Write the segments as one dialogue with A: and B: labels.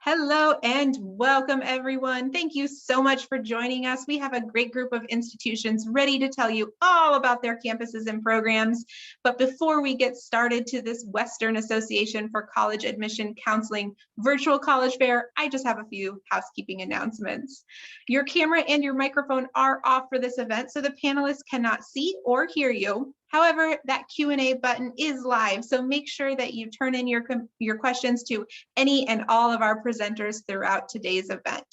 A: Hello and welcome, everyone. Thank you so much for joining us. We have a great group of institutions ready to tell you all about their campuses and programs. But before we get started to this Western Association for College Admission Counseling virtual college fair, I just have a few housekeeping announcements. Your camera and your microphone are off for this event, so the panelists cannot see or hear you. However, that Q&A button is live, so make sure that you turn in your questions to any and all of our presenters throughout today's event.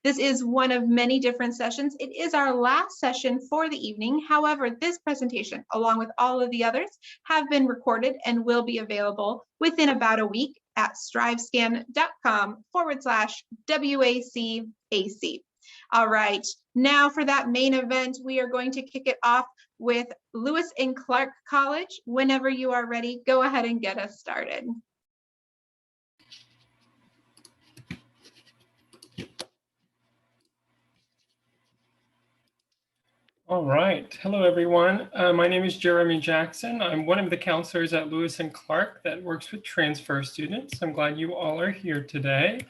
A: This is one of many different sessions. It is our last session for the evening. However, this presentation, along with all of the others, have been recorded and will be available within about a week at strivescan.com/WACAC. All right, now for that main event, we are going to kick it off with Lewis and Clark College. Whenever you are ready, go ahead and get us started.
B: All right. Hello, everyone. My name is Jeremy Jackson. I'm one of the counselors at Lewis and Clark that works with transfer students. I'm glad you all are here today.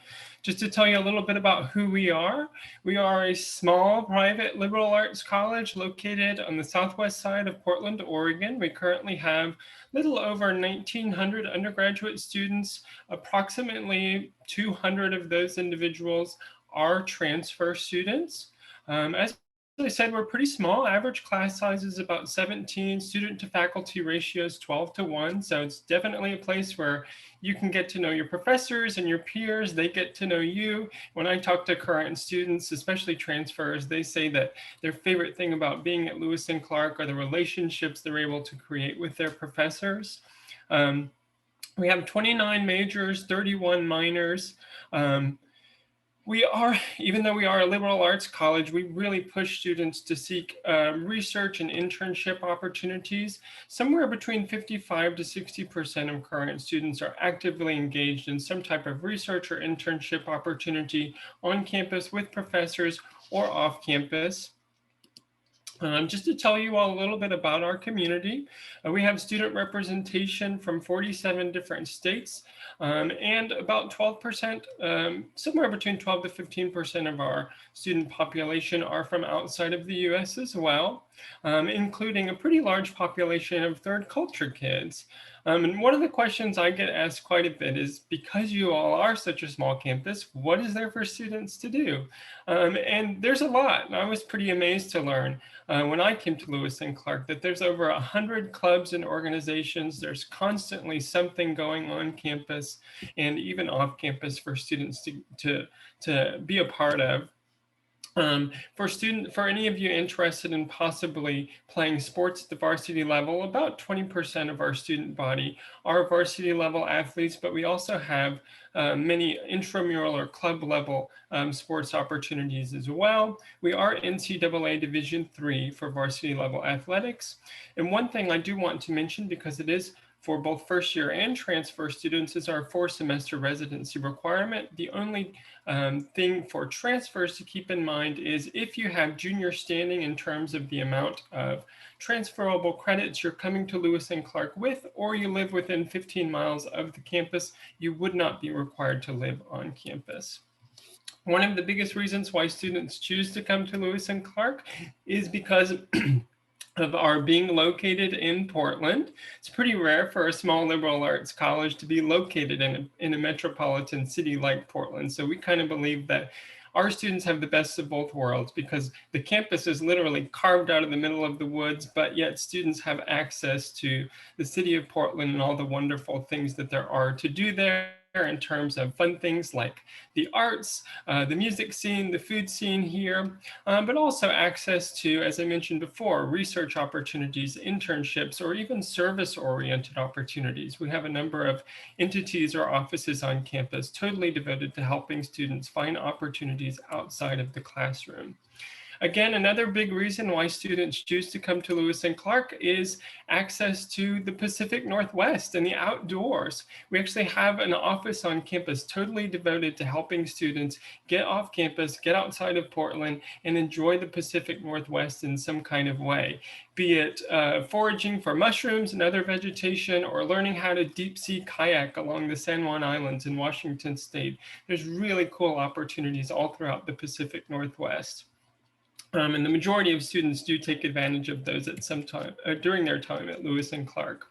B: Just to tell you a little bit about who we are a small private liberal arts college located on the southwest side of Portland, Oregon. We currently have a little over 1,900 undergraduate students. Approximately 200 of those individuals are transfer students. As I said, we're pretty small. Average class size is about 17. Student to faculty ratio is 12:1. So it's definitely a place where you can get to know your professors and your peers. They get to know you. When I talk to current students, especially transfers, they say that their favorite thing about being at Lewis and Clark are the relationships they're able to create with their professors. We have 29 majors, 31 minors. Even though we are a liberal arts college, we really push students to seek research and internship opportunities. Somewhere between 55 to 60% of current students are actively engaged in some type of research or internship opportunity on campus with professors or off campus. Just to tell you all a little bit about our community, we have student representation from 47 different states, and about 12%, somewhere between 12 to 15% of our student population are from outside of the US as well, including a pretty large population of third culture kids. And one of the questions I get asked quite a bit is, because you all are such a small campus, what is there for students to do? And there's a lot. I was pretty amazed to learn when I came to Lewis and Clark that there's over 100 clubs and organizations. There's constantly something going on campus and even off campus for students to be a part of. For any of you interested in possibly playing sports at the varsity level, about 20% of our student body are varsity level athletes, but we also have many intramural or club level sports opportunities as well. We are NCAA Division III for varsity level athletics. And one thing I do want to mention, because it is for both first year and transfer students, is our 4-semester residency requirement. The only thing for transfers to keep in mind is if you have junior standing in terms of the amount of transferable credits you're coming to Lewis and Clark with, or you live within 15 miles of the campus, you would not be required to live on campus. One of the biggest reasons why students choose to come to Lewis and Clark is because of our being located in Portland. It's pretty rare for a small liberal arts college to be located in a metropolitan city like Portland. So we kind of believe that our students have the best of both worlds, because the campus is literally carved out of the middle of the woods, but yet students have access to the city of Portland and all the wonderful things that there are to do there in terms of fun things like the arts, the music scene, the food scene here, but also access to, as I mentioned before, research opportunities, internships, or even service-oriented opportunities. We have a number of entities or offices on campus totally devoted to helping students find opportunities outside of the classroom. Again, another big reason why students choose to come to Lewis and Clark is access to the Pacific Northwest and the outdoors. We actually have an office on campus totally devoted to helping students get off campus, get outside of Portland, and enjoy the Pacific Northwest in some kind of way, be it foraging for mushrooms and other vegetation, or learning how to deep sea kayak along the San Juan Islands in Washington State. There's really cool opportunities all throughout the Pacific Northwest. And the majority of students do take advantage of those at some time during their time at Lewis and Clark.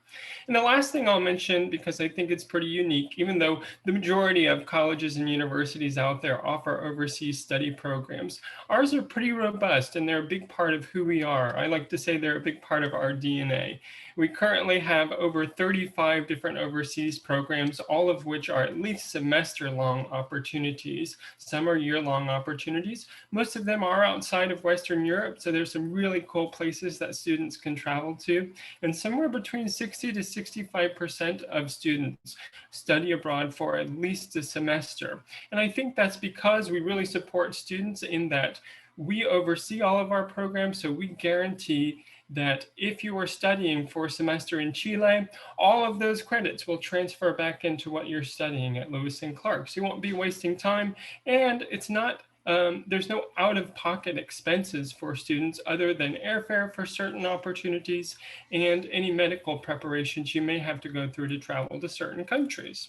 B: And the last thing I'll mention, because I think it's pretty unique, even though the majority of colleges and universities out there offer overseas study programs, ours are pretty robust and they're a big part of who we are. I like to say they're a big part of our DNA. We currently have over 35 different overseas programs, all of which are at least semester-long opportunities. Some are year-long opportunities. Most of them are outside of Western Europe, so there's some really cool places that students can travel to. And somewhere between 60 to 65% of students study abroad for at least a semester. And I think that's because we really support students in that we oversee all of our programs, so we guarantee that if you are studying for a semester in Chile, all of those credits will transfer back into what you're studying at Lewis and Clark. So you won't be wasting time, and it's not, there's no out-of-pocket expenses for students other than airfare for certain opportunities and any medical preparations you may have to go through to travel to certain countries.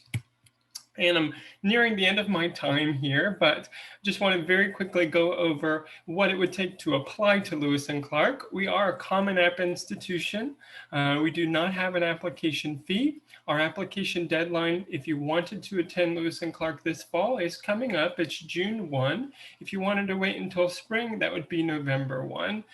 B: And I'm nearing the end of my time here, but just want to very quickly go over what it would take to apply to Lewis and Clark. We are a Common App institution. We do not have an application fee. Our application deadline, if you wanted to attend Lewis and Clark this fall, is coming up. It's June 1. If you wanted to wait until spring, that would be November 1.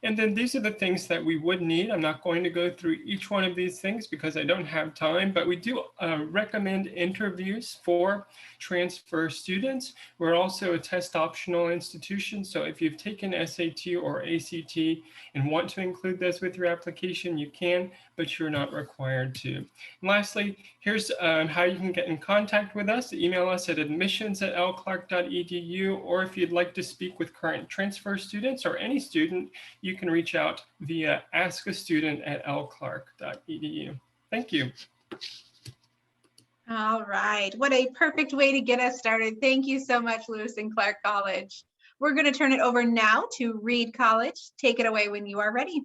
B: And then these are the things that we would need. I'm not going to go through each one of these things because I don't have time, but we do recommend interviews for transfer students. We're also a test optional institution. So if you've taken SAT or ACT and want to include those with your application, you can, but you're not required to. And lastly, here's how you can get in contact with us. Email us at admissions@lclark.edu, or if you'd like to speak with current transfer students or any student, you can reach out via askastudent@lclark.edu. Thank you.
A: All right, what a perfect way to get us started. Thank you so much, Lewis and Clark College. We're going to turn it over now to Reed College. Take it away when you are ready.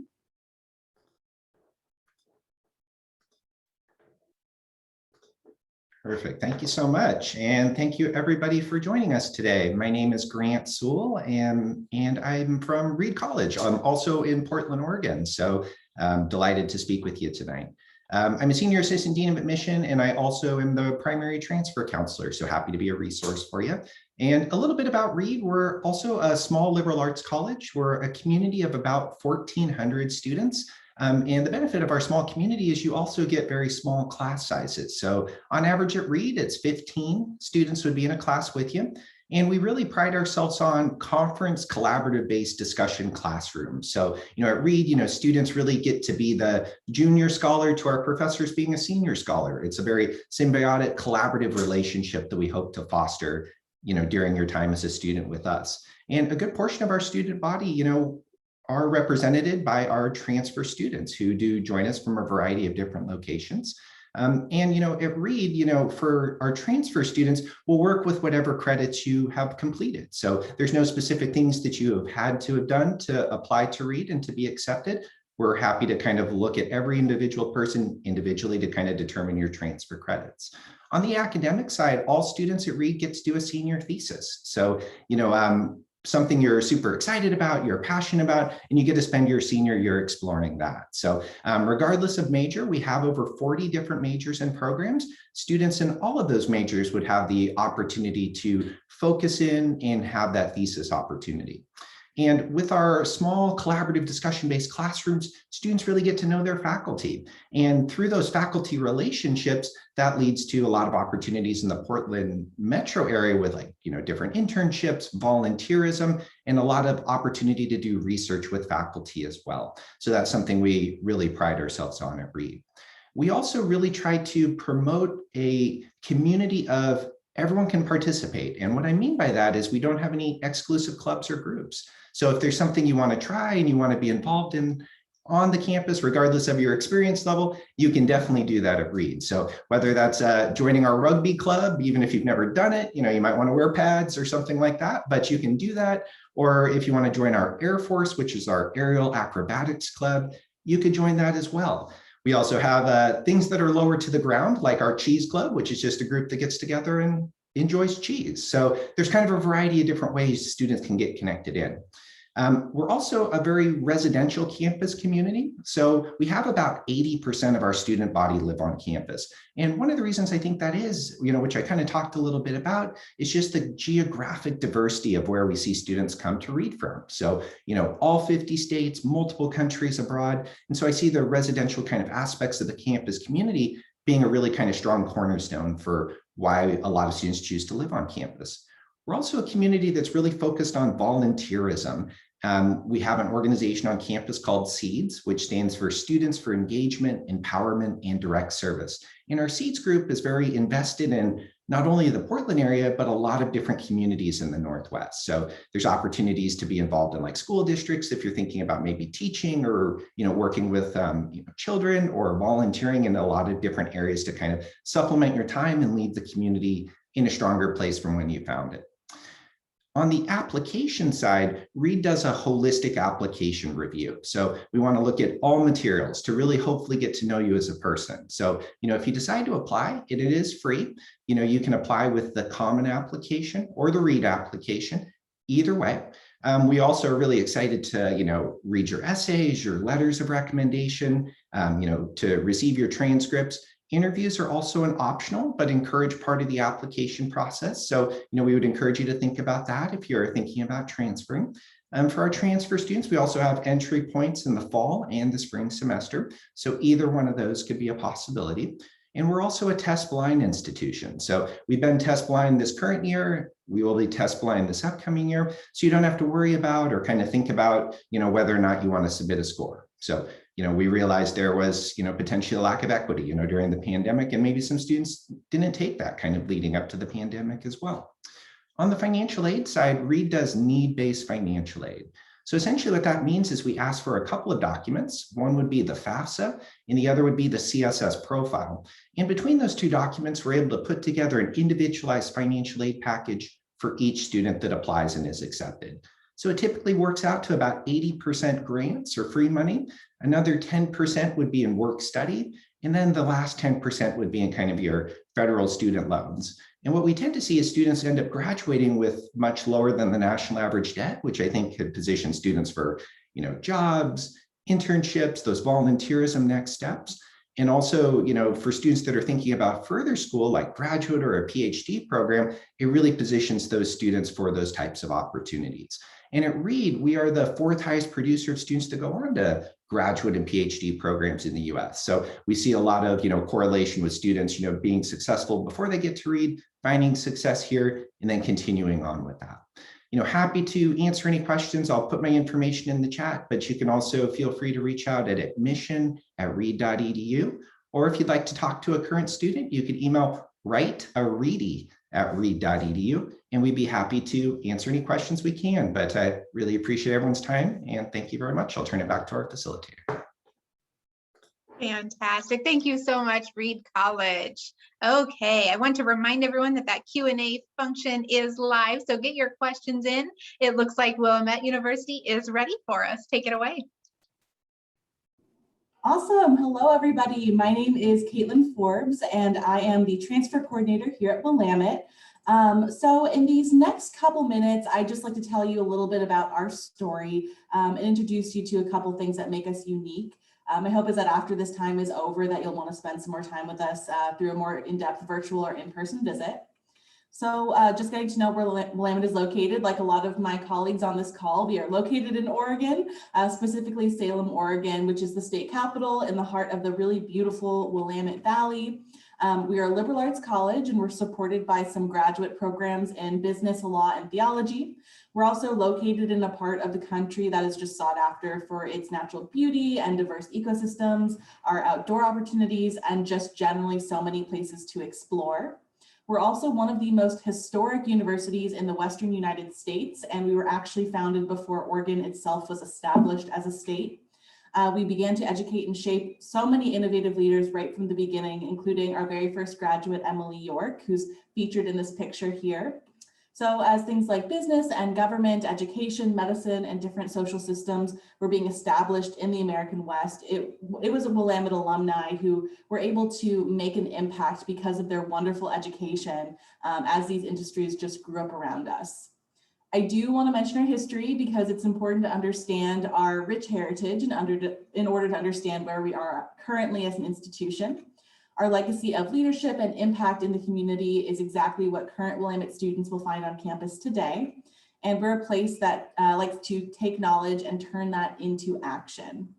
C: Perfect. Thank you so much. And thank you everybody for joining us today. My name is Grant Sewell and I'm from Reed College. I'm also in Portland, Oregon. So I'm delighted to speak with you tonight. I'm a senior assistant dean of admission, and I also am the primary transfer counselor. So happy to be a resource for you. And a little bit about Reed. We're also a small liberal arts college. We're a community of about 1,400 students. And the benefit of our small community is you also get very small class sizes. So on average at Reed, it's 15 students would be in a class with you. And we really pride ourselves on conference collaborative based discussion classrooms. So, at Reed, students really get to be the junior scholar to our professors being a senior scholar. It's a very symbiotic collaborative relationship that we hope to foster, during your time as a student with us. And a good portion of our student body, are represented by our transfer students who do join us from a variety of different locations. At Reed, for our transfer students, we'll work with whatever credits you have completed. So there's no specific things that you have had to have done to apply to Reed and to be accepted. We're happy to kind of look at every individual person individually to kind of determine your transfer credits. On the academic side, all students at Reed get to do a senior thesis. So, something you're super excited about, you're passionate about, and you get to spend your senior year exploring that. So regardless of major, we have over 40 different majors and programs. Students in all of those majors would have the opportunity to focus in and have that thesis opportunity. And with our small collaborative discussion-based classrooms, students really get to know their faculty. And through those faculty relationships, that leads to a lot of opportunities in the Portland metro area with different internships, volunteerism, and a lot of opportunity to do research with faculty as well. So that's something we really pride ourselves on at Reed. We also really try to promote a community of everyone can participate. And what I mean by that is we don't have any exclusive clubs or groups. So if there's something you want to try and you want to be involved in on the campus, regardless of your experience level, you can definitely do that at Reed. So whether that's joining our rugby club, even if you've never done it, you might want to wear pads or something like that, but you can do that. Or if you want to join our Air Force, which is our Aerial Acrobatics Club, you could join that as well. We also have things that are lower to the ground, like our Cheese Club, which is just a group that gets together and enjoys cheese. So there's kind of a variety of different ways students can get connected in. We're also a very residential campus community. So we have about 80% of our student body live on campus. And one of the reasons I think that is, which I kind of talked a little bit about, is just the geographic diversity of where we see students come to Reed from. So, all 50 states, multiple countries abroad. And so I see the residential kind of aspects of the campus community being a really kind of strong cornerstone for why a lot of students choose to live on campus. We're also a community that's really focused on volunteerism. We have an organization on campus called SEEDS, which stands for Students for Engagement, Empowerment, and Direct Service. And our SEEDS group is very invested in not only the Portland area, but a lot of different communities in the Northwest. So there's opportunities to be involved in like school districts if you're thinking about maybe teaching or working with children, or volunteering in a lot of different areas to kind of supplement your time and leave the community in a stronger place from when you found it. On the application side, Reed does a holistic application review. So we want to look at all materials to really hopefully get to know you as a person. So, if you decide to apply, it is free. You can apply with the common application or the Reed application, either way. We also are really excited to, read your essays, your letters of recommendation, to receive your transcripts. Interviews are also an optional but encourage part of the application process. So, we would encourage you to think about that if you're thinking about transferring. For our transfer students, we also have entry points in the fall and the spring semester. So either one of those could be a possibility. And we're also a test blind institution. So we've been test blind this current year. We will be test blind this upcoming year. So you don't have to worry about or kind of think about, whether or not you want to submit a score. So, we realized there was, potentially a lack of equity, during the pandemic, and maybe some students didn't take that kind of leading up to the pandemic as well. On the financial aid side, Reed does need-based financial aid. So essentially what that means is we ask for a couple of documents. One would be the FAFSA and the other would be the CSS profile. And between those two documents, we're able to put together an individualized financial aid package for each student that applies and is accepted. So it typically works out to about 80% grants or free money. Another 10% would be in work study. And then the last 10% would be in kind of your federal student loans. And what we tend to see is students end up graduating with much lower than the national average debt, which I think could position students for, jobs, internships, those volunteerism next steps. And also, for students that are thinking about further school, like graduate or a PhD program, it really positions those students for those types of opportunities. And at Reed, we are the 4th highest producer of students to go on to graduate and PhD programs in the US. So we see a lot of, correlation with students, being successful before they get to Reed, finding success here, and then continuing on with that. Happy to answer any questions. I'll put my information in the chat, but you can also feel free to reach out at admission@reed.edu. Or if you'd like to talk to a current student, you could email writeareedy@reed.edu, and we'd be happy to answer any questions we can. But I really appreciate everyone's time, and thank you very much. I'll turn it back to our facilitator.
A: Fantastic. Thank you so much, Reed College. Okay, I want to remind everyone that Q&A function is live, so get your questions in. It looks like Willamette University is ready for us. Take it away.
D: Awesome. Hello, everybody. My name is Caitlin Forbes, and I am the transfer coordinator here at Willamette. So in these next couple minutes, I'd just like to tell you a little bit about our story and introduce you to a couple things that make us unique. My hope is that after this time is over, that you'll want to spend some more time with us through a more in-depth virtual or in-person visit. So just getting to know where Willamette is located, like a lot of my colleagues on this call, we are located in Oregon, specifically Salem, Oregon, which is the state capital in the heart of the really beautiful Willamette Valley. We are a liberal arts college, and we're supported by some graduate programs in business, law, and theology. We're also located in a part of the country that is just sought after for its natural beauty and diverse ecosystems, our outdoor opportunities, and just generally so many places to explore. We're also one of the most historic universities in the Western United States, and we were actually founded before Oregon itself was established as a state. We began to educate and shape so many innovative leaders right from the beginning, including our very first graduate, Emily York, who's featured in this picture here. So as things like business and government, education, medicine, and different social systems were being established in the American West, it was a Willamette alumni who were able to make an impact because of their wonderful education as these industries just grew up around us. I do want to mention our history because it's important to understand our rich heritage in order to understand where we are currently as an institution. Our legacy of leadership and impact in the community is exactly what current Willamette students will find on campus today. And we're a place that likes to take knowledge and turn that into action.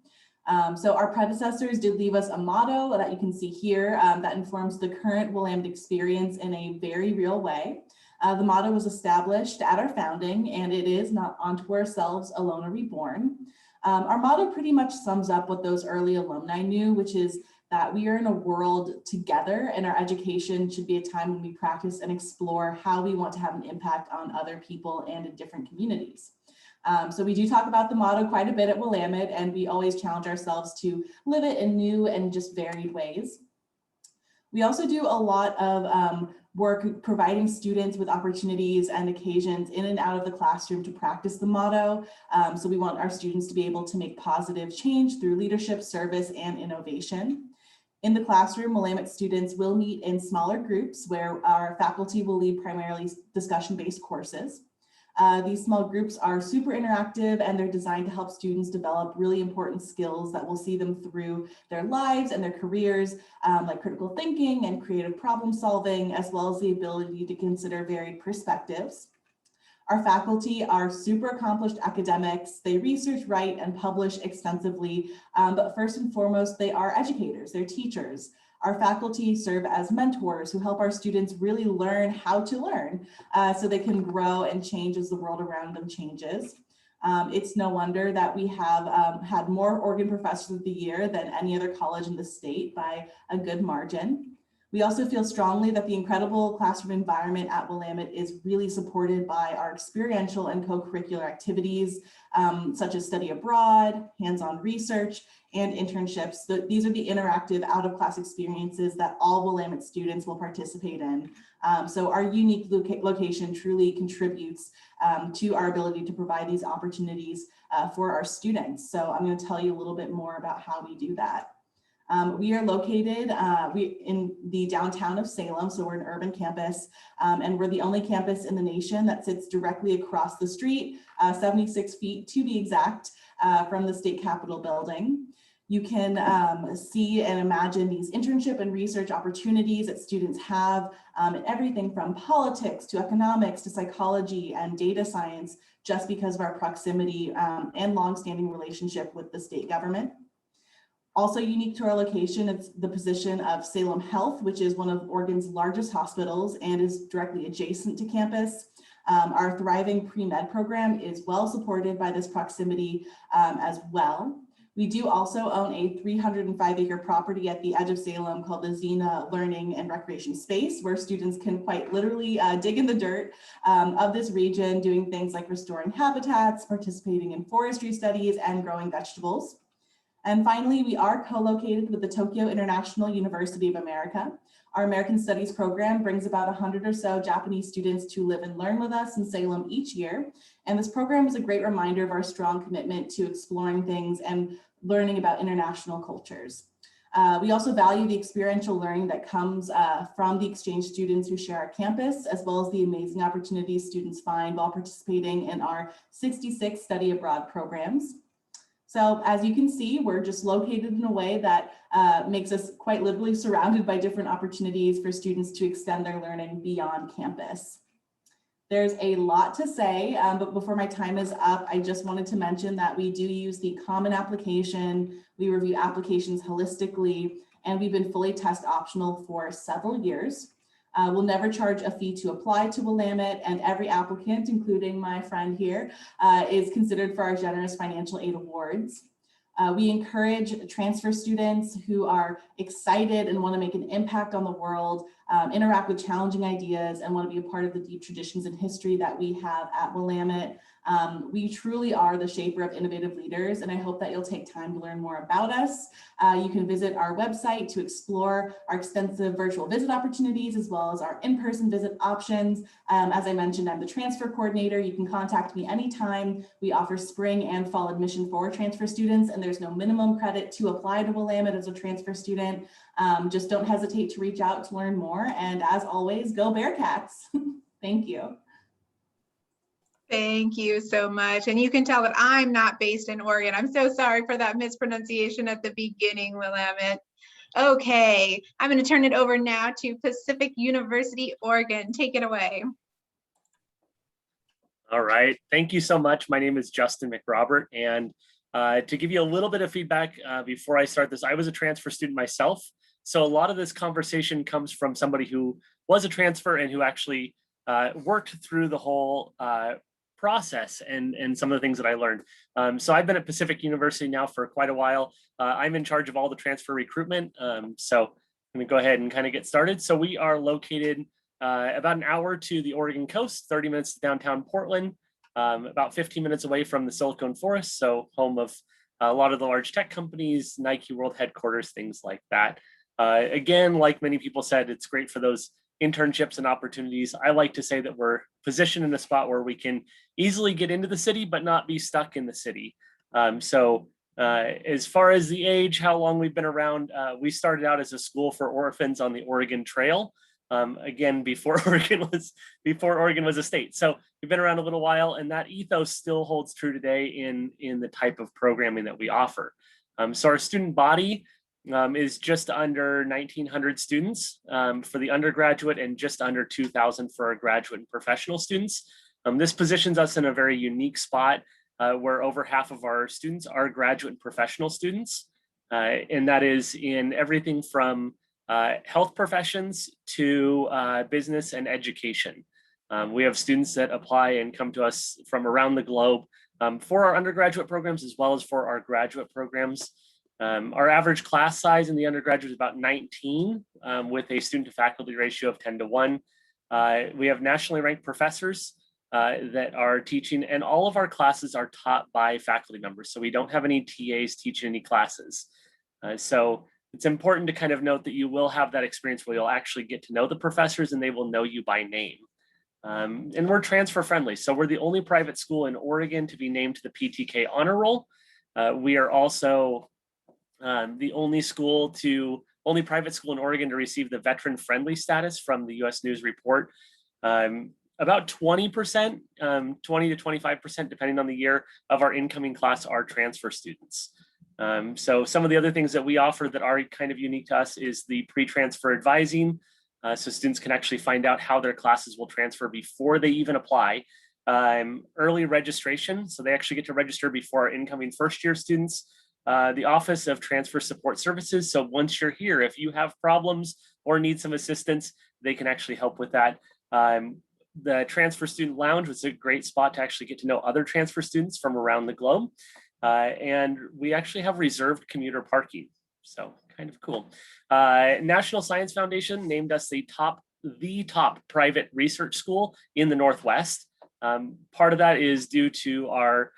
D: So our predecessors did leave us a motto that you can see here that informs the current Willamette experience in a very real way. The motto was established at our founding, and it is "Not unto ourselves alone are we born." Our motto pretty much sums up what those early alumni knew, which is that we are in a world together, and our education should be a time when we practice and explore how we want to have an impact on other people and in different communities. So we do talk about the motto quite a bit at Willamette, and we always challenge ourselves to live it in new and just varied ways. We also do a lot of work providing students with opportunities and occasions in and out of the classroom to practice the motto. So we want our students to be able to make positive change through leadership, service, and innovation. In the classroom, Willamette students will meet in smaller groups where our faculty will lead primarily discussion-based courses. These small groups are super interactive, and they're designed to help students develop really important skills that will see them through their lives and their careers, like critical thinking and creative problem solving, as well as the ability to consider varied perspectives. Our faculty are super accomplished academics. They research, write, and publish extensively, but first and foremost, they are educators, they're teachers. Our faculty serve as mentors who help our students really learn how to learn so they can grow and change as the world around them changes. It's no wonder that we have had more Oregon Professors of the Year than any other college in the state by a good margin. We also feel strongly that the incredible classroom environment at Willamette is really supported by our experiential and co-curricular activities, such as study abroad, hands-on research, and internships. These are the interactive out-of-class experiences that all Willamette students will participate in. So our unique location truly contributes to our ability to provide these opportunities for our students. So I'm going to tell you a little bit more about how we do that. We are located in the downtown of Salem, so we're an urban campus, and we're the only campus in the nation that sits directly across the street, 76 feet to be exact, from the state capitol building. You can see and imagine these internship and research opportunities that students have in everything from politics to economics to psychology and data science, just because of our proximity and longstanding relationship with the state government. Also unique to our location is the position of Salem Health, which is one of Oregon's largest hospitals and is directly adjacent to campus. Our thriving pre-med program is well supported by this proximity as well. We do also own a 305-acre property at the edge of Salem called the Xena Learning and Recreation Space, where students can quite literally dig in the dirt of this region, doing things like restoring habitats, participating in forestry studies, and growing vegetables. And finally, we are co-located with the Tokyo International University of America. Our American Studies program brings about 100 or so Japanese students to live and learn with us in Salem each year. And this program is a great reminder of our strong commitment to exploring things and learning about international cultures. We also value the experiential learning that comes from the exchange students who share our campus, as well as the amazing opportunities students find while participating in our 66 study abroad programs. So as you can see, we're just located in a way that makes us quite literally surrounded by different opportunities for students to extend their learning beyond campus. There's a lot to say, but before my time is up, I just wanted to mention that we do use the common application. We review applications holistically, and we've been fully test optional for several years. We'll never charge a fee to apply to Willamette, and every applicant, including my friend here, is considered for our generous financial aid awards. We encourage transfer students who are excited and want to make an impact on the world, interact with challenging ideas, and want to be a part of the deep traditions and history that we have at Willamette. We truly are the shaper of innovative leaders, and I hope that you'll take time to learn more about us. You can visit our website to explore our extensive virtual visit opportunities, as well as our in-person visit options. As I mentioned, I'm the transfer coordinator. You can contact me anytime. We offer spring and fall admission for transfer students, and there's no minimum credit to apply to Willamette as a transfer student. Just don't hesitate to reach out to learn more. And as always, go Bearcats. Thank you.
A: Thank you so much. And you can tell that I'm not based in Oregon. I'm so sorry for that mispronunciation at the beginning, Willamette. Okay, I'm going to turn it over now to Pacific University, Oregon. Take it away.
E: All right, thank you so much. My name is Justin McRobert, and to give you a little bit of feedback before I start this, I was a transfer student myself. So a lot of this conversation comes from somebody who was a transfer and who actually worked through the whole process and some of the things that I learned. So I've been at Pacific University now for quite a while. I'm in charge of all the transfer recruitment. So I'm gonna go ahead and kind of get started. So we are located about an hour to the Oregon coast, 30 minutes to downtown Portland, about 15 minutes away from the Silicon Forest, so home of a lot of the large tech companies, Nike World Headquarters, things like that. Again, like many people said, it's great for those internships and opportunities. I like to say that we're positioned in a spot where we can easily get into the city, but not be stuck in the city. As far as the age, how long we've been around, we started out as a school for orphans on the Oregon Trail. Again, before Oregon was a state. So we've been around a little while, and that ethos still holds true today in the type of programming that we offer. So our student body is just under 1,900 students for the undergraduate and just under 2,000 for our graduate and professional students. This positions us in a very unique spot where over half of our students are graduate and professional students. And that is in everything from health professions to business and education. We have students that apply and come to us from around the globe for our undergraduate programs as well as for our graduate programs. Our average class size in the undergraduate is about 19 with a student to faculty ratio of 10 to 1. We have nationally ranked professors that are teaching, and all of our classes are taught by faculty members. So we don't have any TAs teaching any classes. So it's important to kind of note that you will have that experience where you'll actually get to know the professors and they will know you by name. And we're transfer friendly. So we're the only private school in Oregon to be named to the PTK honor roll. We are also the only private school in Oregon to receive the veteran friendly status from the US News Report. About 20%, 20 to 25%, depending on the year, of our incoming class are transfer students. So some of the other things that we offer that are kind of unique to us is the pre-transfer advising. So students can actually find out how their classes will transfer before they even apply. Early registration, so they actually get to register before our incoming first year students. The Office of Transfer Support Services. So once you're here, if you have problems or need some assistance, they can actually help with that. The Transfer Student Lounge was a great spot to actually get to know other transfer students from around the globe. And we actually have reserved commuter parking. So kind of cool. National Science Foundation named us the top private research school in the Northwest. Part of that is due to our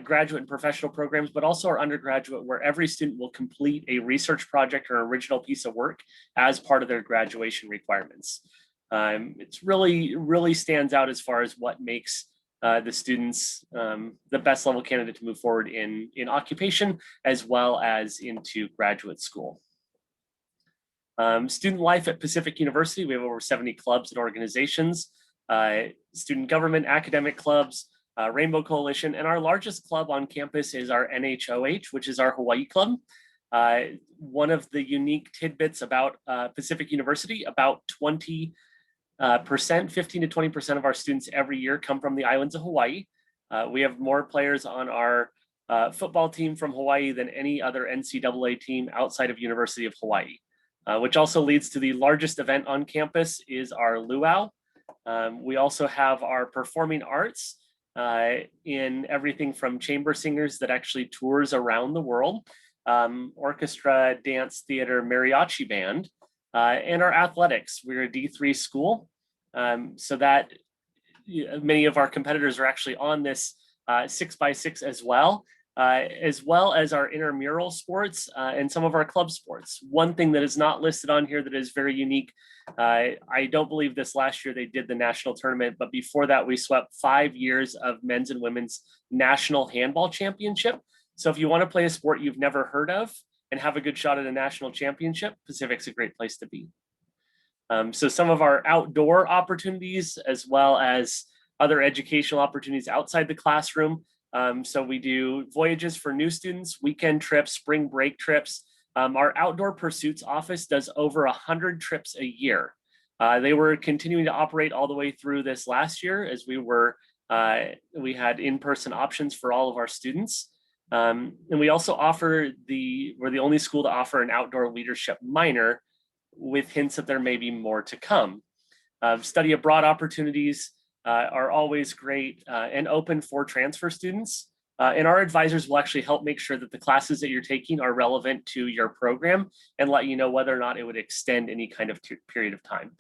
E: graduate and professional programs, but also our undergraduate, where every student will complete a research project or original piece of work as part of their graduation requirements. It's really stands out as far as what makes the students the best level candidate to move forward in occupation as well as into graduate school. Student life at Pacific University, we have over 70 clubs and organizations, student government, academic clubs, Rainbow Coalition, and our largest club on campus is our NHOH, which is our Hawaii club. One of the unique tidbits about Pacific University, about 15 to 20% of our students every year come from the islands of Hawaii. We have more players on our football team from Hawaii than any other NCAA team outside of University of Hawaii, which also leads to the largest event on campus is our luau. We also have our performing arts. in everything from chamber singers that actually tours around the world, orchestra, dance, theater, mariachi band, and our athletics. We're a D3 school, so that many of our competitors are actually on this 6x6 as well as our intramural sports and some of our club sports. One thing that is not listed on here that is very unique, I don't believe this last year they did the national tournament, but before that we swept 5 years of men's and women's national handball championship. So if you want to play a sport you've never heard of and have a good shot at a national championship, Pacific's a great place to be. So some of our outdoor opportunities, as well as other educational opportunities outside the classroom. So we do voyages for new students, weekend trips, spring break trips. Our outdoor pursuits office does over 100 trips a year. They were continuing to operate all the way through this last year as we had in-person options for all of our students. And we also we're the only school to offer an outdoor leadership minor, with hints that there may be more to come. Study abroad opportunities are always great and open for transfer students. And our advisors will actually help make sure that the classes that you're taking are relevant to your program and let you know whether or not it would extend any kind of period of time.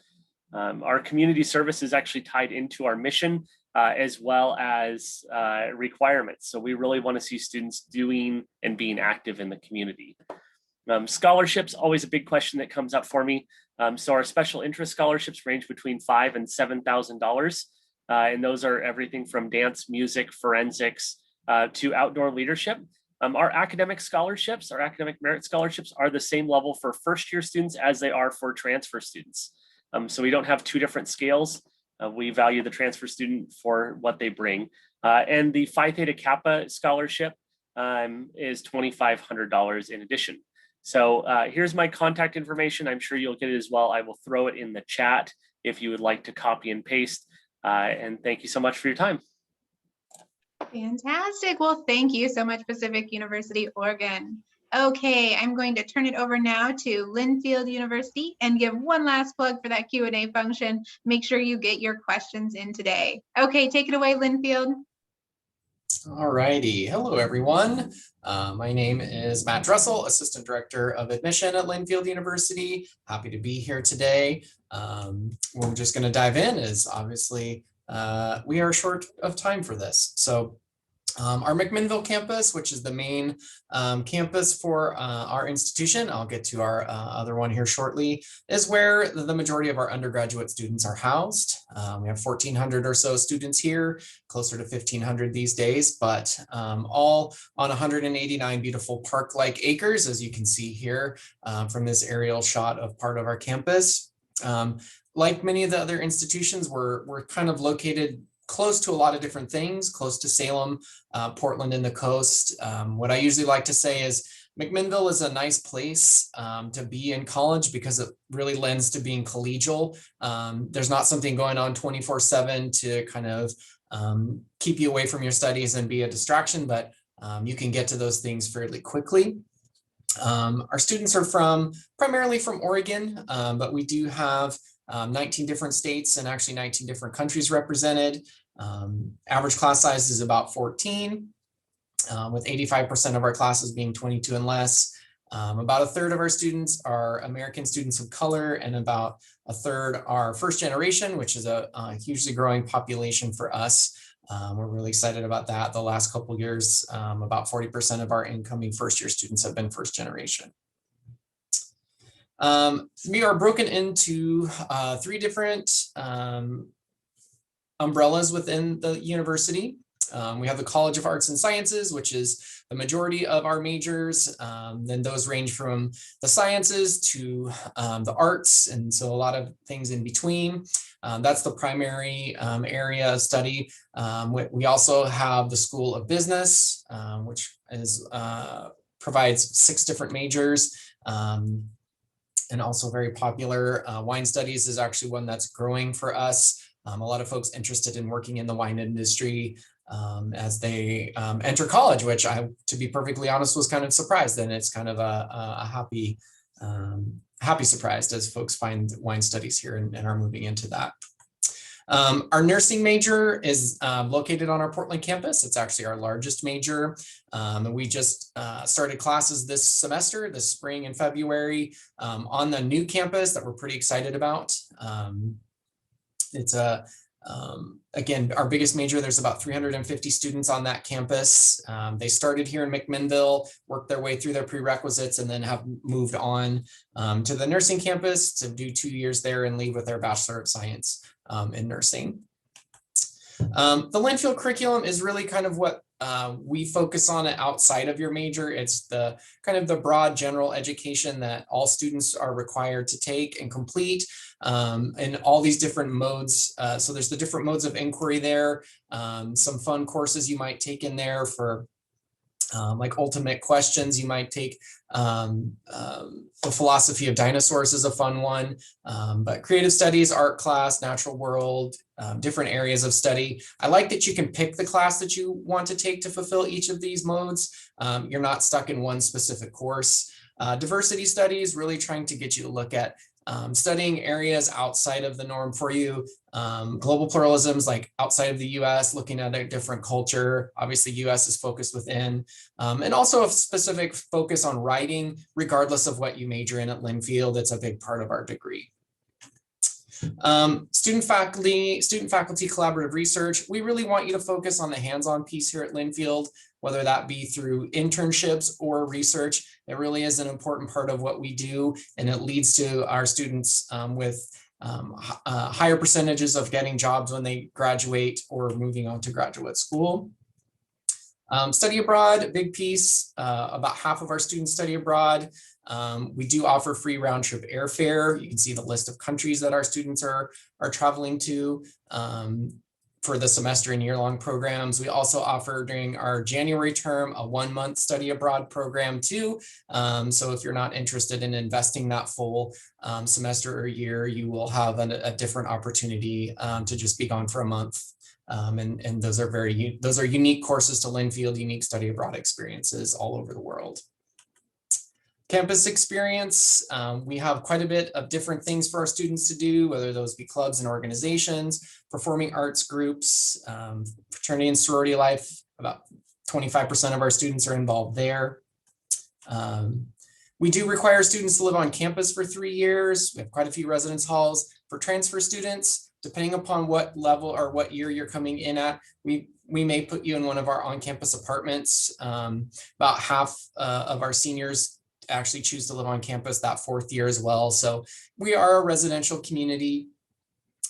E: Our community service is actually tied into our mission as well as requirements. So we really want to see students doing and being active in the community. Scholarships, always a big question that comes up for me. So our special interest scholarships range between $5,000 and $7,000. And those are everything from dance, music, forensics, to outdoor leadership. Our academic scholarships, our academic merit scholarships are the same level for first-year students as they are for transfer students. So we don't have two different scales. We value the transfer student for what they bring. And the Phi Theta Kappa scholarship is $2,500 in addition. So here's my contact information. I'm sure you'll get it as well. I will throw it in the chat if you would like to copy and paste. And thank you so much for your time.
A: Fantastic. Well, thank you so much, Pacific University, Oregon. Okay, I'm going to turn it over now to Linfield University and give one last plug for that Q&A function. Make sure you get your questions in today. Okay, take it away, Linfield.
F: All righty. Hello, everyone. My name is Matt Dressel, Assistant Director of Admission at Linfield University. Happy to be here today. We're just going to dive in, as obviously we are short of time for this. So our McMinnville campus, which is the main campus for our institution, I'll get to our other one here shortly, is where the majority of our undergraduate students are housed. We have 1,400 or so students here, closer to 1,500 these days, but all on 189 beautiful park-like acres, as you can see here from this aerial shot of part of our campus. Like many of the other institutions, we're kind of located close to a lot of different things, close to Salem, Portland and the coast. What I usually like to say is McMinnville is a nice place to be in college because it really lends to being collegial. There's not something going on 24/7 to kind of keep you away from your studies and be a distraction, but you can get to those things fairly quickly. Our students are primarily from Oregon, but we do have 19 different states and actually 19 different countries represented. Average class size is about 14, with 85% of our classes being 22 and less. About a third of our students are American students of color, and about a third are first generation, which is a hugely growing population for us. We're really excited about that. The last couple of years, about 40% of our incoming first-year students have been first generation. We are broken into 3 different umbrellas within the university. We have the College of Arts and Sciences, which is the majority of our majors. Then those range from the sciences to the arts, and so a lot of things in between. That's the primary area of study. We also have the School of Business, which provides 6 different majors. And also very popular. Wine studies is actually one that's growing for us. A lot of folks interested in working in the wine industry as they enter college, which to be perfectly honest, was kind of surprised. And it's kind of a happy surprise as folks find wine studies here and are moving into that. Our nursing major is located on our Portland campus. It's actually our largest major. We just started classes this semester, this spring in February, on the new campus that we're pretty excited about. It's again, our biggest major, there's about 350 students on that campus. They started here in McMinnville, worked their way through their prerequisites, and then have moved on to the nursing campus to do 2 years there and leave with their Bachelor of Science in nursing. The Linfield curriculum is really kind of what we focus on it outside of your major. It's the kind of the broad general education that all students are required to take and complete in all these different modes. So there's the different modes of inquiry there, some fun courses you might take in there for like ultimate questions. You might take the philosophy of dinosaurs is a fun one, but creative studies, art class, natural world, different areas of study. I like that you can pick the class that you want to take to fulfill each of these modes. You're not stuck in one specific course. Diversity studies, really trying to get you to look at studying areas outside of the norm for you. Global pluralisms, like outside of the US, looking at a different culture. Obviously, US is focused within, and also a specific focus on writing, regardless of what you major in at Linfield. It's a big part of our degree. Student faculty collaborative research. We really want you to focus on the hands-on piece here at Linfield, whether that be through internships or research. It really is an important part of what we do, and it leads to our students with higher percentages of getting jobs when they graduate or moving on to graduate school. Study abroad, a big piece. About half of our students study abroad. We do offer free round trip airfare. You can see the list of countries that our students are traveling to for the semester and year-long programs. We also offer during our January term a 1-month study abroad program too. So if you're not interested in investing that full semester or year, you will have a different opportunity to just be gone for a month. And those are unique courses to Linfield, unique study abroad experiences all over the world. Campus experience, we have quite a bit of different things for our students to do, whether those be clubs and organizations, performing arts groups, fraternity and sorority life. About 25% of our students are involved there. We do require students to live on campus for 3 years. We have quite a few residence halls. For transfer students, depending upon what level or what year you're coming in at, we may put you in one of our on-campus apartments. About half of our seniors actually choose to live on campus that 4th year as well. So we are a residential community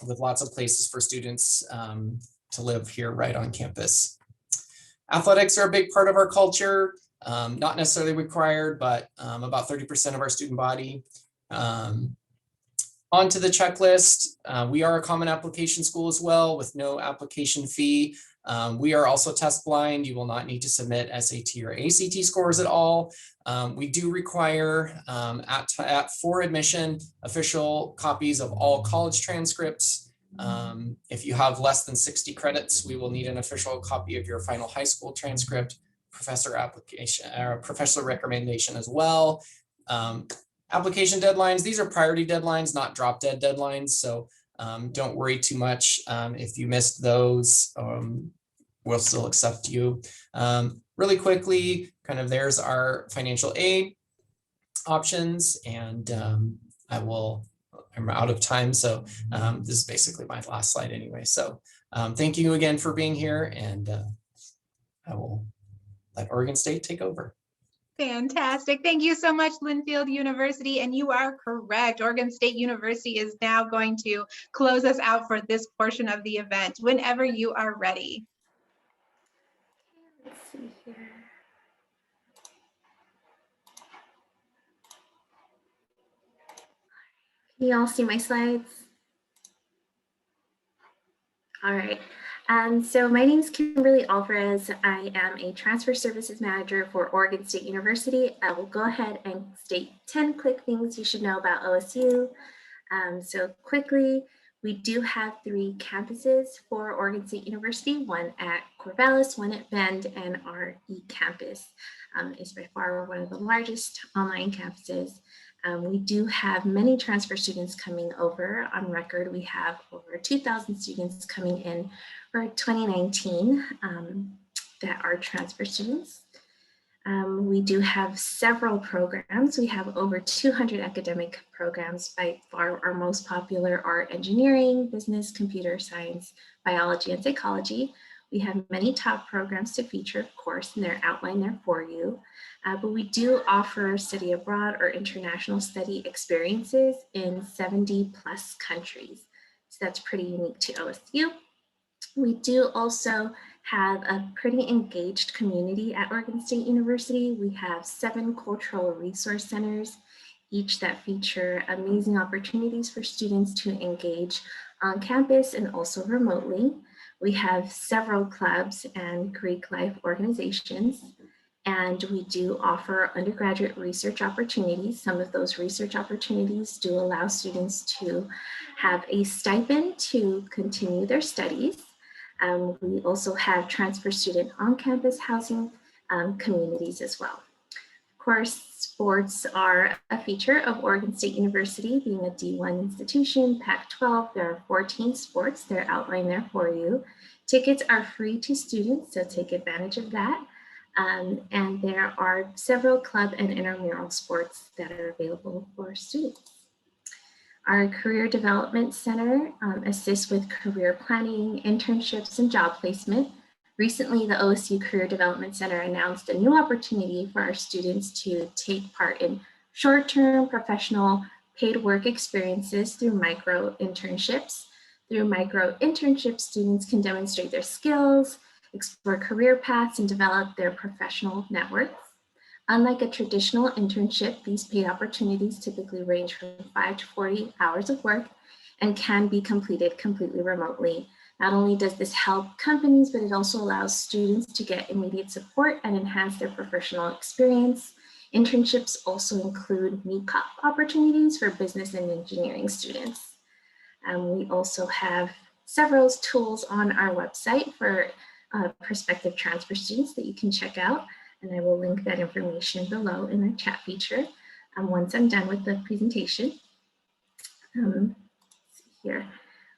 F: with lots of places for students to live here right on campus. Athletics are a big part of our culture, not necessarily required, but about 30% of our student body. Onto the checklist, we are a common application school as well with no application fee. We are also test blind. You will not need to submit SAT or ACT scores at all. We do require for admission official copies of all college transcripts. If you have less than 60 credits, we will need an official copy of your final high school transcript, professor application or professor recommendation as well. Application deadlines, these are priority deadlines, not drop dead deadlines. So don't worry too much if you missed those. We'll still accept you. Really quickly, kind of there's our financial aid options, and I'm out of time, so this is basically my last slide anyway. So thank you again for being here, and I will let Oregon State take over.
A: Fantastic. Thank you so much, Linfield University. And you are correct. Oregon State University is now going to close us out for this portion of the event whenever you are ready.
G: Let's see here. Can you all see my slides? All right. So my name is Kimberly Alvarez. I am a transfer services manager for Oregon State University. I will go ahead and state 10 quick things you should know about OSU. So quickly, we do have 3 campuses for Oregon State University, one at Corvallis, one at Bend, and our eCampus is by far one of the largest online campuses. We do have many transfer students coming over. On record, we have over 2,000 students coming in for 2019 that are transfer students. We do have several programs. We have over 200 academic programs. By far, our most popular are engineering, business, computer science, biology, and psychology. We have many top programs to feature, of course, and they're outlined there for you. But we do offer study abroad or international study experiences in 70 plus countries. So that's pretty unique to OSU. We do also have a pretty engaged community at Oregon State University. We have 7 cultural resource centers, each that feature amazing opportunities for students to engage on campus and also remotely. We have several clubs and Greek life organizations, and we do offer undergraduate research opportunities. Some of those research opportunities do allow students to have a stipend to continue their studies. We also have transfer student on-campus housing communities as well. Of course, sports are a feature of Oregon State University, being a D1 institution, Pac-12. There are 14 sports. They're outlined there for you. Tickets are free to students, so take advantage of that. And there are several club and intramural sports that are available for students. Our Career Development Center assists with career planning, internships, and job placement. Recently, the OSU Career Development Center announced a new opportunity for our students to take part in short-term professional paid work experiences through micro internships. Through micro internships, students can demonstrate their skills, explore career paths, and develop their professional networks. Unlike a traditional internship, these paid opportunities typically range from 5 to 40 hours of work and can be completed completely remotely. Not only does this help companies, but it also allows students to get immediate support and enhance their professional experience. Internships also include meet-up opportunities for business and engineering students. We also have several tools on our website for prospective transfer students that you can check out. And I will link that information below in the chat feature once I'm done with the presentation. Here,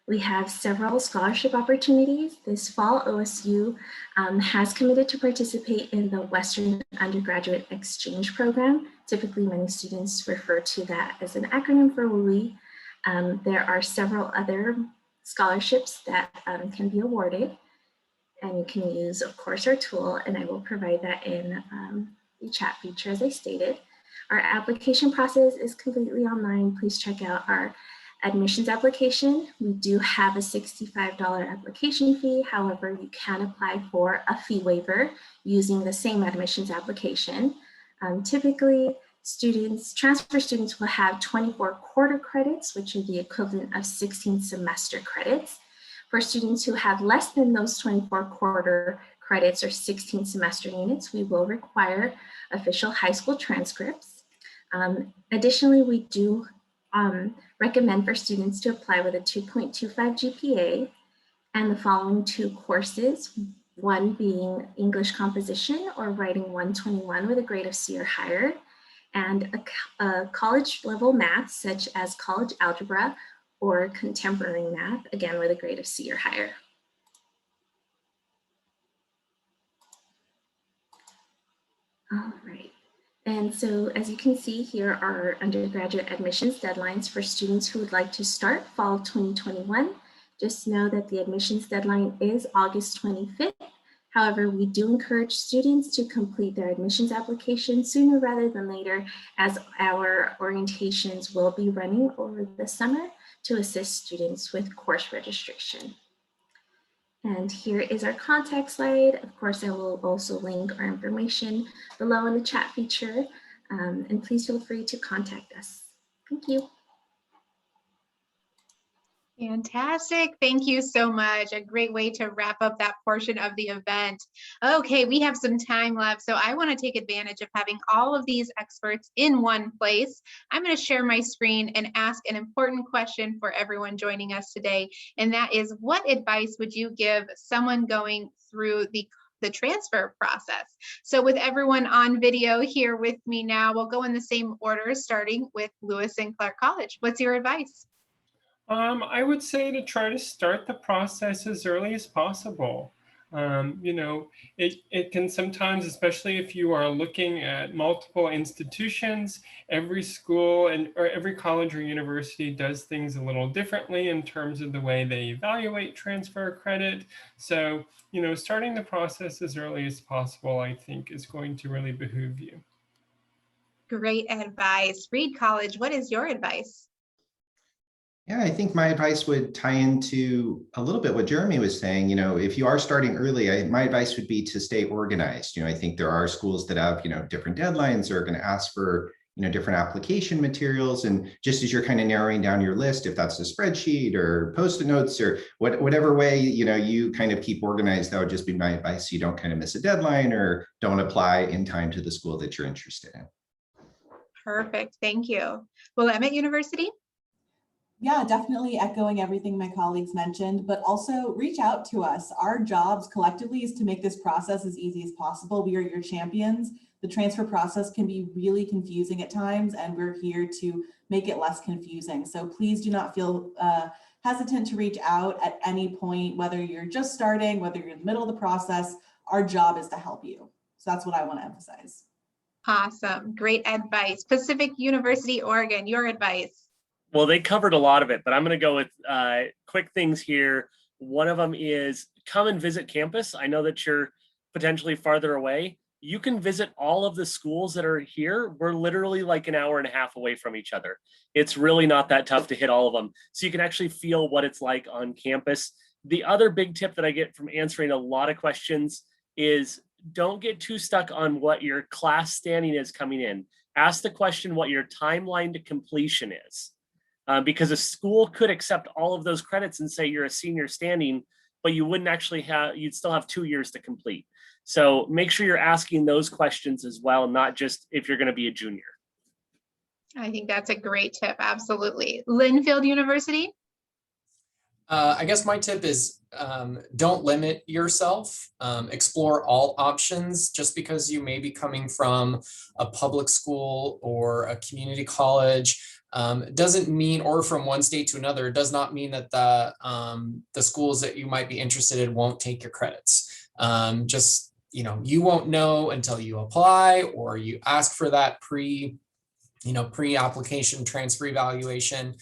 G: we have several scholarship opportunities. This fall, OSU has committed to participate in the Western Undergraduate Exchange Program. Typically, many students refer to that as an acronym for WUI. There are several other scholarships that can be awarded. And you can use, of course, our tool, and I will provide that in the chat feature as I stated. Our application process is completely online. Please check out our admissions application. We do have a $65 application fee. However, you can apply for a fee waiver using the same admissions application. Typically, transfer students will have 24 quarter credits, which are the equivalent of 16 semester credits. For students who have less than those 24 quarter credits or 16 semester units, we will require official high school transcripts. Additionally, we do recommend for students to apply with a 2.25 GPA and the following 2 courses, one being English composition or writing 121 with a grade of C or higher, and a college level math such as college algebra or contemporary math, again with a grade of C or higher. All right, and so as you can see, here are undergraduate admissions deadlines for students who would like to start fall 2021. Just know that the admissions deadline is August 25th. However, we do encourage students to complete their admissions application sooner rather than later, as our orientations will be running over the summer to assist students with course registration. And here is our contact slide. Of course, I will also link our information below in the chat feature, and please feel free to contact us. Thank you.
A: Fantastic. Thank you so much. A great way to wrap up that portion of the event. Okay, we have some time left, so I want to take advantage of having all of these experts in one place. I'm going to share my screen and ask an important question for everyone joining us today, and that is, what advice would you give someone going through the the transfer process. So with everyone on video here with me now, we'll go in the same order, starting with Lewis and Clark College. What's your advice?
B: I would say to try to start the process as early as possible. You know, it can sometimes, especially if you are looking at multiple institutions, every school or every college or university does things a little differently in terms of the way they evaluate transfer credit. So, you know, starting the process as early as possible, I think, is going to really behoove you.
A: Great advice. Reed College, what is your advice?
C: Yeah, I think my advice would tie into a little bit what Jeremy was saying. You know, if you are starting early, my advice would be to stay organized. You know, I think there are schools that have, you know, different deadlines or are going to ask for, you know, different application materials. And just as you're kind of narrowing down your list, if that's a spreadsheet or Post-it notes or whatever way, you know, you kind of keep organized, that would just be my advice. So you don't kind of miss a deadline or don't apply in time to the school that you're interested in.
A: Perfect. Thank you. Willamette University?
D: Yeah, definitely echoing everything my colleagues mentioned, but also reach out to us. Our jobs collectively is to make this process as easy as possible. We are your champions. The transfer process can be really confusing at times, and we're here to make it less confusing. So please do not feel hesitant to reach out at any point, whether you're just starting, whether you're in the middle of the process. Our job is to help you. So that's what I want to emphasize.
A: Awesome. Great advice. Pacific University, Oregon, your advice.
E: Well, they covered a lot of it, but I'm going to go with quick things here. One of them is come and visit campus. I know that you're potentially farther away. You can visit all of the schools that are here. We're literally like an hour and a half away from each other. It's really not that tough to hit all of them. So you can actually feel what it's like on campus. The other big tip that I get from answering a lot of questions is don't get too stuck on what your class standing is coming in. Ask the question what your timeline to completion is. Because a school could accept all of those credits and say you're a senior standing, but you wouldn't actually have, you'd still have 2 years to complete. So make sure you're asking those questions as well, not just if you're going to be a junior.
A: I think that's a great tip. Absolutely. Linfield University?
F: I guess my tip is don't limit yourself, explore all options. Just because you may be coming from a public school or a community college doesn't mean, or from one state to another, does not mean that the schools that you might be interested in won't take your credits. Just, you know, you won't know until you apply or you ask for that pre-application transfer evaluation,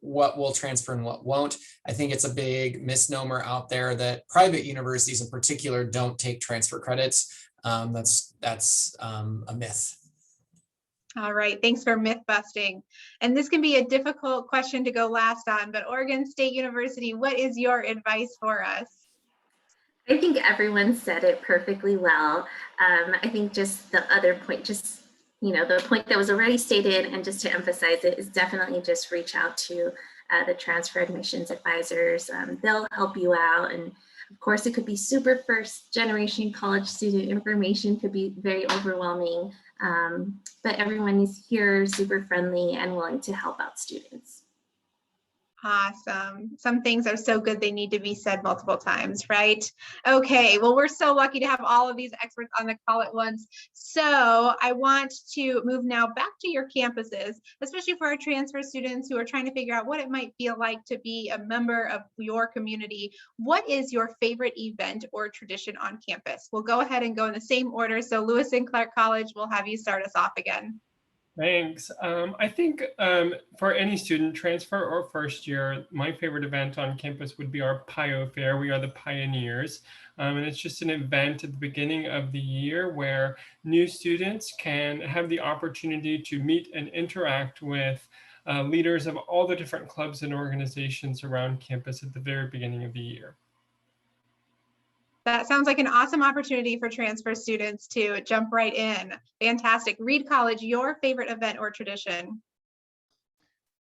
F: what will transfer and what won't. I think it's a big misnomer out there that private universities in particular don't take transfer credits. That's a myth.
A: All right, thanks for myth busting. And this can be a difficult question to go last on, but Oregon State University, what is your advice for us?
G: I think everyone said it perfectly well. I think just the other point, just, you know, the point that was already stated, and just to emphasize it, is definitely just reach out to the transfer admissions advisors. They'll help you out. And of course, it could be super first generation college student information, could be very overwhelming. But everyone is here, super friendly and willing to help out students.
A: Awesome. Some things are so good they need to be said multiple times, right? Okay, well, we're so lucky to have all of these experts on the call at once. So I want to move now back to your campuses, especially for our transfer students who are trying to figure out what it might feel like to be a member of your community. What is your favorite event or tradition on campus? We'll go ahead and go in the same order. So Lewis and Clark College, we'll have you start us off again.
B: Thanks. I think for any student, transfer or first year, my favorite event on campus would be our PIO Fair. We are the pioneers. And it's just an event at the beginning of the year where new students can have the opportunity to meet and interact with leaders of all the different clubs and organizations around campus at the very beginning of the year.
A: That sounds like an awesome opportunity for transfer students to jump right in. Fantastic. Reed College, your favorite event or tradition?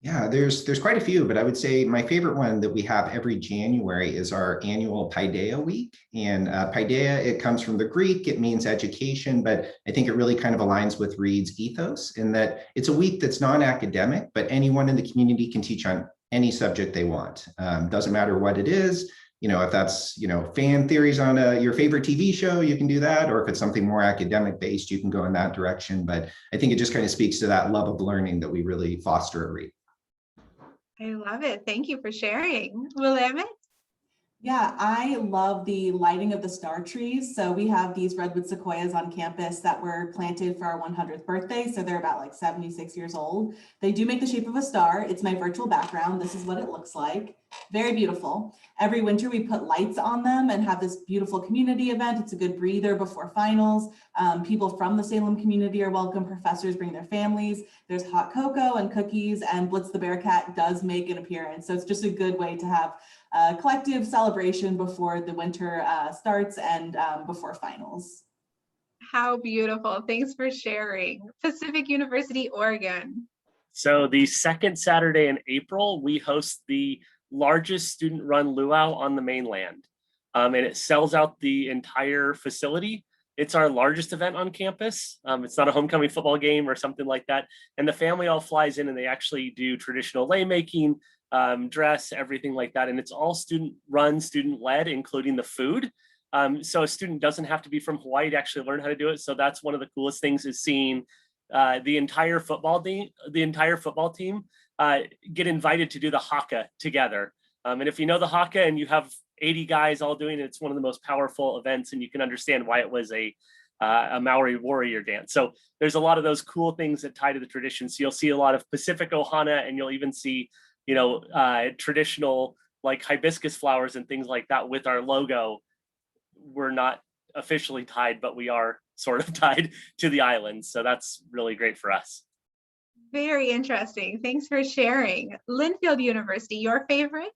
C: Yeah, there's quite a few, but I would say my favorite one that we have every January is our annual Paideia Week. And Paideia, it comes from the Greek, it means education, but I think it really kind of aligns with Reed's ethos in that it's a week that's non-academic, but anyone in the community can teach on any subject they want. Doesn't matter what it is. if that's, fan theories on your favorite TV show, you can do that. Or if it's something more academic based, you can go in that direction. But I think it just kind of speaks to that love of learning that we really foster at Reed.
A: I love it. Thank you for sharing. Willamette?
D: Yeah, I love the lighting of the star trees. So we have these redwood sequoias on campus that were planted for our 100th birthday. So they're about like 76 years old. They do make the shape of a star. It's my virtual background. This is what it looks like. Very beautiful. Every winter we put lights on them and have this beautiful community event. It's a good breather before finals. People from the Salem community are welcome. Professors bring their families. There's hot cocoa and cookies, and Blitz the Bearcat does make an appearance. So it's just a good way to have a collective celebration before the winter starts and before finals.
A: How beautiful. Thanks for sharing. Pacific University, Oregon.
E: So the second Saturday in April, we host the largest student-run luau on the mainland. And it sells out the entire facility. It's our largest event on campus. It's not a homecoming football game or something like that. And the family all flies in and they actually do traditional lei making, dress, everything like that. And it's all student-run, student-led, including the food. So a student doesn't have to be from Hawaii to actually learn how to do it. So that's one of the coolest things, is seeing the entire football team get invited to do the haka together. And if you know the haka and you have 80 guys all doing it, it's one of the most powerful events, and you can understand why it was a Maori warrior dance. So there's a lot of those cool things that tie to the tradition. So you'll see a lot of Pacific Ohana, and you'll even see, traditional like hibiscus flowers and things like that with our logo. We're not officially tied, but we are sort of tied to the island. So that's really great for us.
A: Very interesting. Thanks for sharing. Linfield University, your favorite?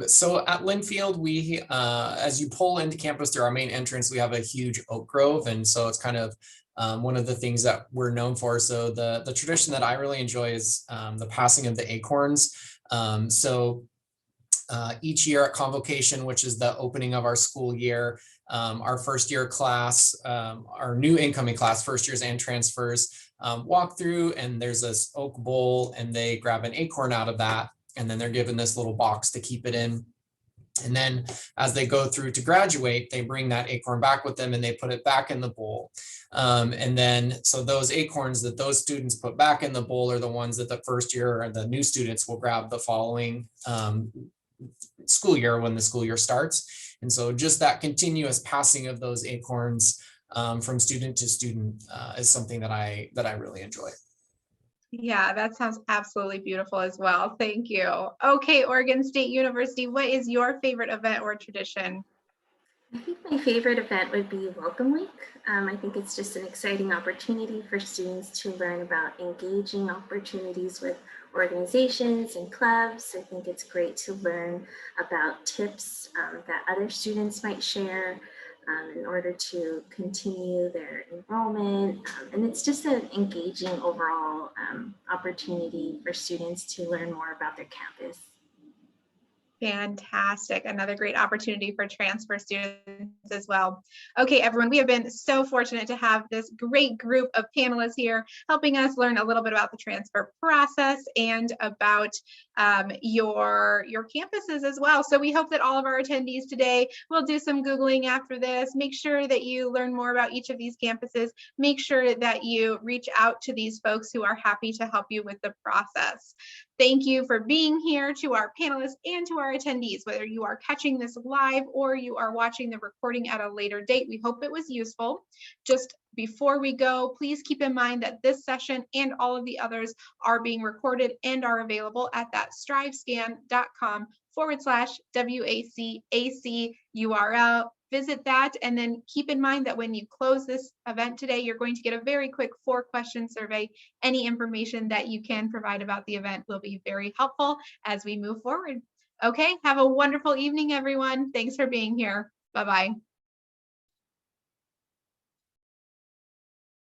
F: So at Linfield, we, as you pull into campus through our main entrance, we have a huge oak grove. And so it's kind of one of the things that we're known for. So the tradition that I really enjoy is the passing of the acorns. Each year at convocation, which is the opening of our school year, our first year class, our new incoming class, first years and transfers, walk through, and there's this oak bowl, and they grab an acorn out of that, and then they're given this little box to keep it in. And then as they go through to graduate, they bring that acorn back with them and they put it back in the bowl. And then, so those acorns that those students put back in the bowl are the ones that the first year or the new students will grab the following school year when the school year starts. And so just that continuous passing of those acorns from student to student is something that I really enjoy.
A: Yeah, that sounds absolutely beautiful as well. Thank you. Okay, Oregon State University, what is your favorite event or tradition?
G: I think my favorite event would be Welcome Week. I think it's just an exciting opportunity for students to learn about engaging opportunities with organizations and clubs. I think it's great to learn about tips that other students might share in order to continue their enrollment. And it's just an engaging overall opportunity for students to learn more about their campus.
A: Fantastic. Another great opportunity for transfer students as well. Okay, everyone, we have been so fortunate to have this great group of panelists here helping us learn a little bit about the transfer process and about your campuses as well. So we hope that all of our attendees today will do some Googling after this. Make sure that you learn more about each of these campuses. Make sure that you reach out to these folks who are happy to help you with the process. Thank you for being here, to our panelists and to our attendees, whether you are catching this live or you are watching the recording at a later date. We hope it was useful. Just before we go, please keep in mind that this session and all of the others are being recorded and are available at that strivescan.com/WACAC URL. Visit that, and then keep in mind that when you close this event today, you're going to get a very quick 4-question survey. Any information that you can provide about the event will be very helpful as we move forward. Okay, have a wonderful evening, everyone. Thanks for being here. Bye-bye.